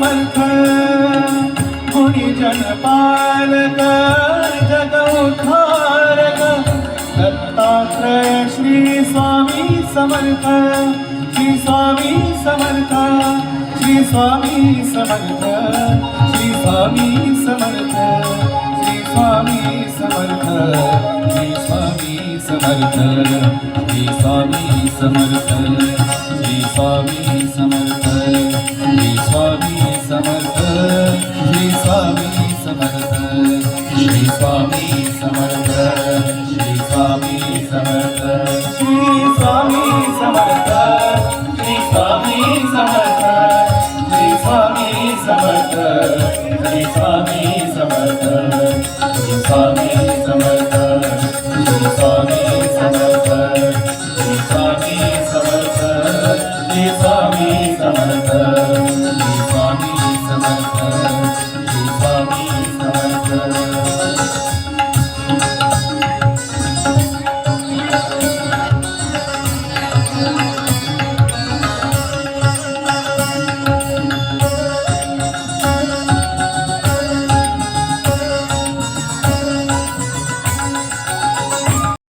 समर्थ गुणीजन पालक जग उद्धारक दत्तात्रय श्री स्वामी समर्थ श्री स्वामी समर्थ श्री स्वामी समर्थ श्री स्वामी समर्थ श्री स्वामी समर्थ श्री स्वामी समर्थ श्री स्वामी समर्थ श्री स्वामी समर्थ श्री स्वामी समर्थ श्री स्वामी समर्थ श्री स्वामी समर्थ श्री स्वामी समर्थ श्री स्वामी समर्थ श्री स्वामी समर्थ श्री स्वामी समर्थ श्री स्वामी समर्थ श्री स्वामी समर्थ